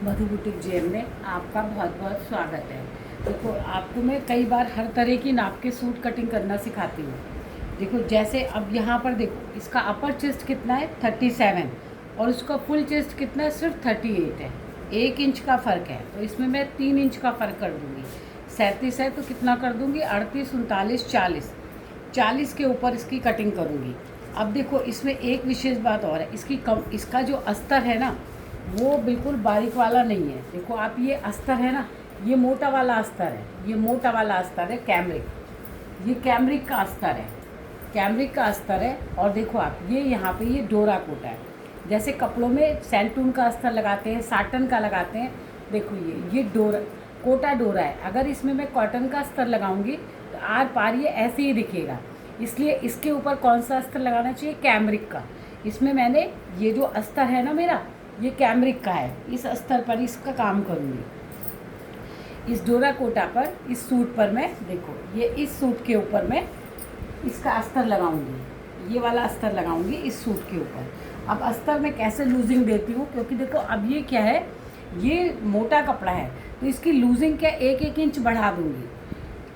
मधु boutique GeM में आपका बहुत बहुत स्वागत है। देखो, आपको मैं कई बार हर तरह की नाप के सूट कटिंग करना सिखाती हूँ। देखो, जैसे अब यहाँ पर देखो, इसका अपर चेस्ट कितना है 37 और उसका फुल चेस्ट कितना है सिर्फ 38 है। 1 इंच का फ़र्क है, तो इसमें मैं 3 इंच का फ़र्क कर दूँगी। 37 है तो कितना कर दूँगी 38, 39, 40, 40 के ऊपर इसकी कटिंग करूँगी। अब देखो, इसमें एक विशेष बात और है, इसका जो अस्तर है ना, वो बिल्कुल बारीक वाला नहीं है। देखो आप, ये अस्तर है ना, ये मोटा वाला अस्तर है, ये मोटा वाला अस्तर है कैमरिक, ये कैमरिक का अस्तर है, कैमरिक का अस्तर है। और देखो आप, ये यहाँ पे ये डोरा कोटा है। जैसे कपड़ों में सैंटून का अस्तर लगाते हैं, साटन का लगाते हैं, देखो ये डोरा कोटा डोरा है। अगर इसमें मैं कॉटन का अस्तर लगाऊंगी तो आर पार ये ऐसे ही दिखेगा। इसलिए इसके ऊपर कौन सा अस्तर लगाना चाहिए, कैमरिक का। इसमें मैंने ये जो अस्तर है ना मेरा, ये कैमरिक का है। इस अस्तर पर इसका काम करूँगी। इस डोरा कोटा पर, इस सूट पर मैं, देखो ये इस सूट के ऊपर मैं इसका अस्तर लगाऊंगी, ये वाला अस्तर लगाऊंगी इस सूट के ऊपर। अब अस्तर मैं कैसे लूजिंग देती हूँ, क्योंकि देखो अब ये क्या है, ये मोटा कपड़ा है, तो इसकी लूजिंग क्या 1-1 इंच बढ़ा दूँगी।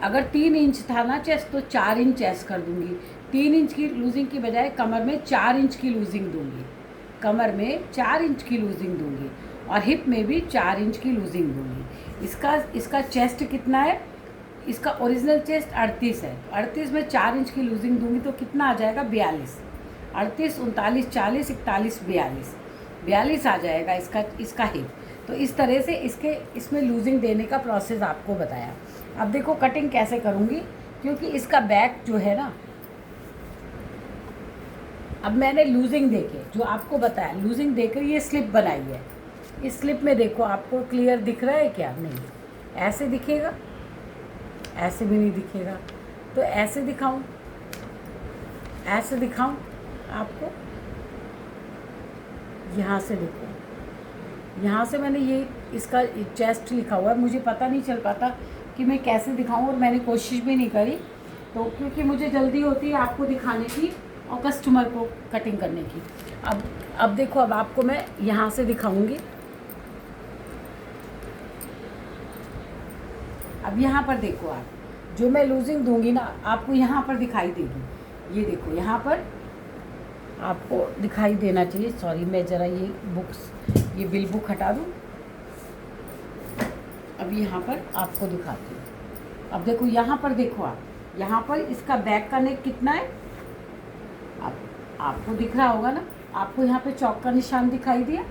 अगर 3 इंच था ना चेस्ट, तो 4 इंच चेस्ट कर दूँगी। 3 इंच की लूजिंग की बजाय कमर में 4 इंच की लूजिंग दूँगी, कमर में 4 इंच की लूजिंग दूँगी, और हिप में भी 4 इंच की लूजिंग दूँगी। इसका चेस्ट कितना है, इसका ओरिजिनल चेस्ट 38 है, तो 38 में 4 इंच की लूजिंग दूँगी तो कितना आ जाएगा 42। 38, 39, 40, 41, 42 आ जाएगा इसका हिप। तो इस तरह से इसमें लूजिंग देने का प्रोसेस आपको बताया। अब देखो कटिंग कैसे करूँगी, क्योंकि इसका बैक जो है ना, अब मैंने लूजिंग देके जो आपको बताया, लूजिंग देकर ये स्लिप बनाई है। इस स्लिप में देखो, आपको क्लियर दिख रहा है क्या, नहीं ऐसे दिखेगा, ऐसे भी नहीं दिखेगा, तो ऐसे दिखाऊं, ऐसे दिखाऊं आपको। यहाँ से देखो, यहाँ से मैंने ये इसका चेस्ट लिखा हुआ है, मुझे पता नहीं चल पाता कि मैं कैसे दिखाऊं, और मैंने कोशिश भी नहीं करी, तो क्योंकि मुझे जल्दी होती है आपको दिखाने की और कस्टमर को कटिंग करने की। अब देखो, अब आपको मैं यहाँ से दिखाऊंगी। अब यहाँ पर देखो आप, जो मैं लूजिंग दूंगी ना, आपको यहाँ पर दिखाई देगी। ये देखो, यहाँ पर आपको दिखाई देना चाहिए। सॉरी, मैं ज़रा ये बिल बुक हटा दूँ। अब यहाँ पर आपको दिखाती हूँ। अब देखो, यहाँ पर देखो आप, यहाँ पर इसका बैक का नेक कितना है, आपको दिख रहा होगा ना, आपको यहाँ पे चौक का निशान दिखाई दिया।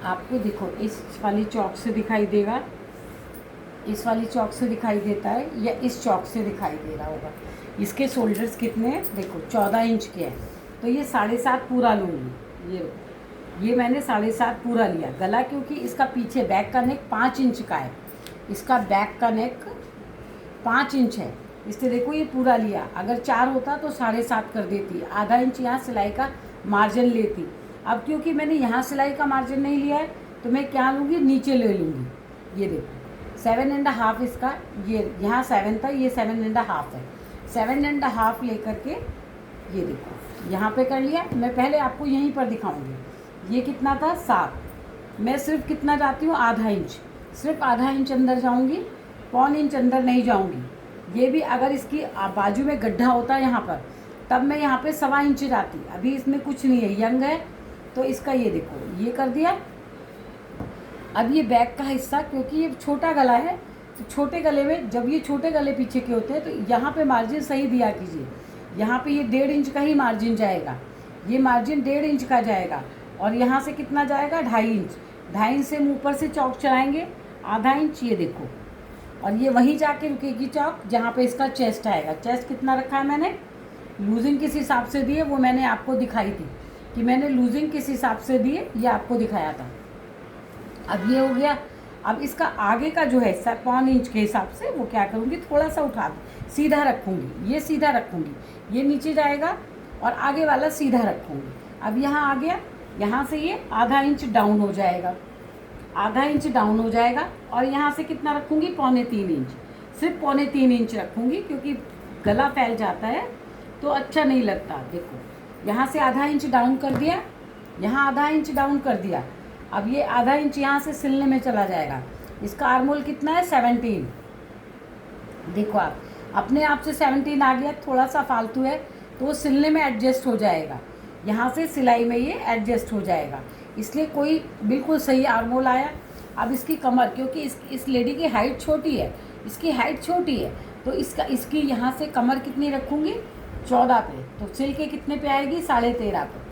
आपको देखो, इस वाली चौक से दिखाई देगा, इस वाली चौक से दिखाई देता है, या इस चौक से दिखाई दे रहा होगा। इसके शोल्डर्स कितने हैं, देखो 14 इंच के हैं, तो ये 7.5 पूरा लूँगी। ये मैंने 7.5 पूरा लिया। गला, क्योंकि इसका पीछे बैक का नेक 5 इंच का है, इसका बैक का नेक 5 इंच है, इसलिए देखो ये पूरा लिया। अगर 4 होता तो 7.5 कर देती, आधा इंच यहाँ सिलाई का मार्जिन लेती। अब क्योंकि मैंने यहाँ सिलाई का मार्जिन नहीं लिया है, तो मैं क्या लूँगी, नीचे ले लूँगी। ये देखो 7.5 इसका, ये यहाँ 7 था, ये 7.5 है। 7.5 लेकर के ये देखो यहाँ पे कर लिया। मैं पहले आपको यहीं पर दिखाऊंगी, ये कितना था 7, मैं सिर्फ कितना जाती हूँ, आधा इंच, सिर्फ आधा इंच अंदर जाऊँगी, 1.25 इंच अंदर नहीं जाऊँगी। ये भी अगर इसकी बाजू में गड्ढा होता यहाँ पर, तब मैं यहाँ पे 1.25 इंच जाती। अभी इसमें कुछ नहीं है, यंग है, तो इसका ये देखो ये कर दिया। अब ये बैक का हिस्सा, क्योंकि ये छोटा गला है, तो छोटे गले में, जब ये छोटे गले पीछे के होते हैं, तो यहाँ पे मार्जिन सही दिया कीजिए। यहाँ पे ये 1.5 इंच का ही मार्जिन जाएगा, ये मार्जिन 1.5 इंच का जाएगा, और यहाँ से कितना जाएगा 2.5 इंच। 2.5 इंच से हम ऊपर से चौक चलाएंगे, आधा इंच। ये देखो और ये वहीं जाके रुकेगी चौक जहाँ पे इसका चेस्ट आएगा। चेस्ट कितना रखा है मैंने, लूजिंग किस हिसाब से दी है वो मैंने आपको दिखाई थी कि मैंने लूजिंग किस हिसाब से दी है, ये आपको दिखाया था। अब ये हो गया। अब इसका आगे का जो है 7 इंच के हिसाब से वो क्या करूँगी, थोड़ा सा उठा सीधा रखूँगी, ये सीधा रखूँगी, ये नीचे जाएगा और आगे वाला सीधा रखूँगी। अब यहाँ आ गया, यहाँ से ये आधा इंच डाउन हो जाएगा, आधा इंच डाउन हो जाएगा। और यहाँ से कितना रखूँगी, 3.25 इंच, सिर्फ 3.25 इंच रखूँगी क्योंकि गला फैल जाता है तो अच्छा नहीं लगता। देखो यहाँ से आधा इंच डाउन कर दिया, यहाँ आधा इंच डाउन कर दिया। अब ये आधा इंच यहाँ से सिलने में चला जाएगा। इसका आर्मोल कितना है, 17। देखो आप अपने आप से 17 आ गया, थोड़ा सा फालतू है तो वो सिलने में एडजस्ट हो जाएगा, यहाँ से सिलाई में ये एडजस्ट हो जाएगा, इसलिए कोई बिल्कुल सही आर्मोल आया। अब इसकी कमर, क्योंकि इस लेडी की हाइट छोटी है, इसकी हाइट छोटी है तो इसकी यहाँ से कमर कितनी रखूँगी, 14 पे। तो सिल के कितने पे आएगी, 13.5 पे।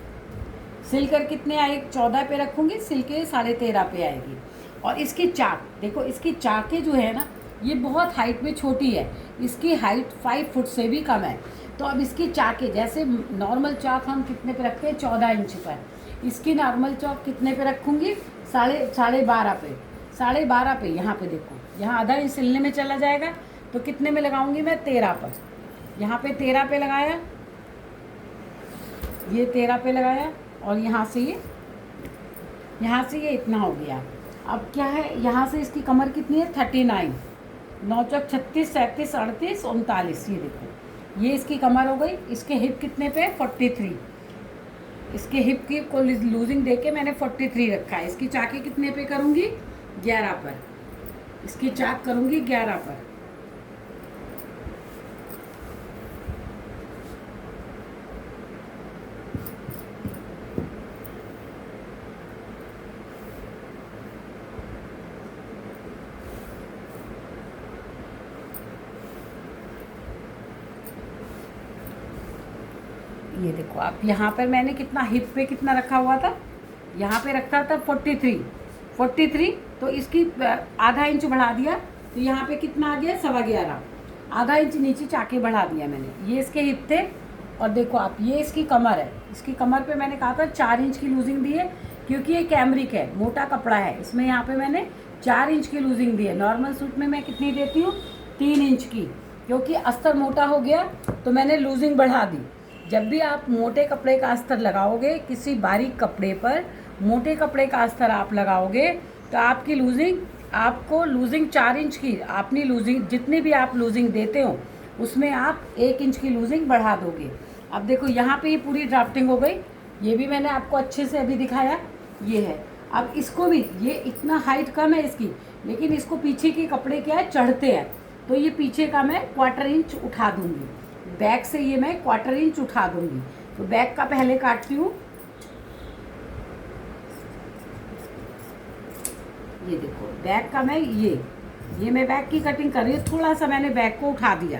सिल कर कितने आएगी, 14 पे रखूँगी, सिल के 13.5 पे आएगी। और इसकी चाक देखो, इसकी चाकें जो है ना ये बहुत हाइट में छोटी है, इसकी हाइट 5 फुट से भी कम है। तो अब इसकी चाकें, जैसे नॉर्मल चाक हम कितने पे रखते हैं, 14 इंच पर, इसकी नॉर्मल चाक कितने पे रखूँगी, 12.5 पे, 12.5 पे। यहाँ पे देखो, यहाँ आधा इंच सिलने में चला जाएगा तो कितने में लगाऊंगी मैं, 13 पर। यहाँ पे 13 पे लगाया, ये 13 पे लगाया और यहाँ से ये इतना हो गया। अब क्या है, यहाँ से इसकी कमर कितनी है, 39, 9 चौक 36, 37, 38, 39। ये देखो, ये इसकी कमर हो गई। इसके हिप कितने पे, 43। इसके हिप की को लूजिंग देके मैंने 43 रखा है। इसकी चाकें कितने पे करूँगी, 11 पर। इसकी चाक करूँगी 11 पर। ये देखो आप, यहाँ पर मैंने कितना हिप पे कितना रखा हुआ था, यहाँ पे रखा था 43। तो इसकी आधा इंच बढ़ा दिया तो यहाँ पे कितना आ गया, 11.25। आधा इंच नीचे चाके बढ़ा दिया मैंने। ये इसके हिप थे। और देखो आप, ये इसकी कमर है। इसकी कमर पे मैंने कहा था 4 इंच की लूजिंग दी है क्योंकि ये कैमरिक है, मोटा कपड़ा है, इसमें यहाँ पे मैंने 4 इंच की लूजिंग दी है। नॉर्मल सूट में मैं कितनी देती हूँ, 3 इंच की, क्योंकि अस्तर मोटा हो गया तो मैंने लूजिंग बढ़ा दी। जब भी आप मोटे कपड़े का अस्तर लगाओगे, किसी बारीक कपड़े पर मोटे कपड़े का अस्तर आप लगाओगे तो आपकी लूजिंग, आपको लूजिंग 4 इंच की, अपनी लूजिंग जितनी भी आप लूजिंग देते हो उसमें आप 1 इंच की लूजिंग बढ़ा दोगे। अब देखो यहाँ पे ये पूरी ड्राफ्टिंग हो गई, ये भी मैंने आपको अच्छे से अभी दिखाया, ये है। अब इसको भी, ये इतना हाइट कम है इसकी, लेकिन इसको पीछे के कपड़े क्या है, चढ़ते हैं, तो ये पीछे का मैं 1/4 इंच उठा दूँगी, बैक से ये मैं 1/4 इंच उठा दूँगी। तो बैक का पहले काटती हूँ, ये देखो बैक का मैं ये मैं बैक की कटिंग कर रही हूँ। थोड़ा सा मैंने बैक को उठा दिया,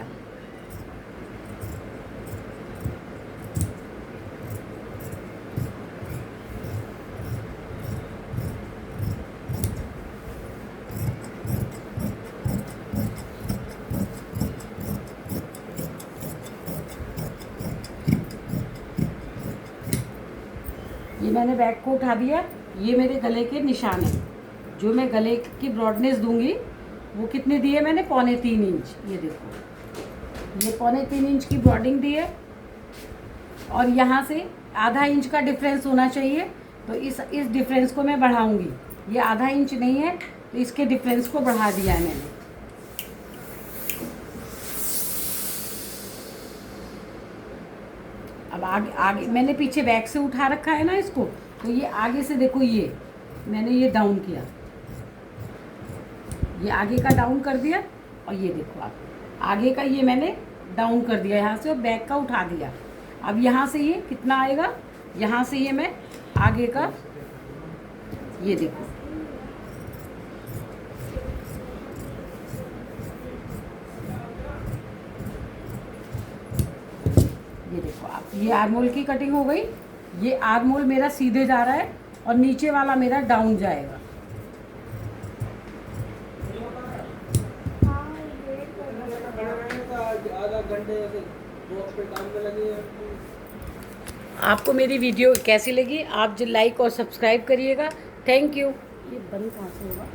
ये मैंने बैक को उठा दिया। ये मेरे गले के निशान है, जो मैं गले की ब्रॉडनेस दूंगी वो कितनी दी है मैंने, 3.25 इंच। ये देखो, ये 3.25 इंच की ब्रॉडिंग दी है और यहाँ से आधा इंच का डिफरेंस होना चाहिए। तो इस डिफरेंस को मैं बढ़ाऊंगी, ये आधा इंच नहीं है तो इसके डिफरेंस को बढ़ा दिया है मैंने। अब आगे मैंने पीछे बैक से उठा रखा है ना इसको, तो ये आगे से देखो, ये मैंने ये डाउन किया, ये आगे का डाउन कर दिया और ये देखो आप आगे का ये मैंने डाउन कर दिया यहाँ से और बैक का उठा दिया। अब यहाँ से ये कितना आएगा, यहाँ से ये मैं आगे का, ये देखो, ये देखो आप, ये आर्मोल की कटिंग हो गई। ये आर्मोल मेरा सीधे जा रहा है और नीचे वाला मेरा डाउन जाएगा। आधा घंटे से बॉक्स पे काम में लगे हैं। आपको मेरी वीडियो कैसी लगी, आप जो लाइक और सब्सक्राइब करिएगा। Thank you. ये बंद कहाँ से होगा?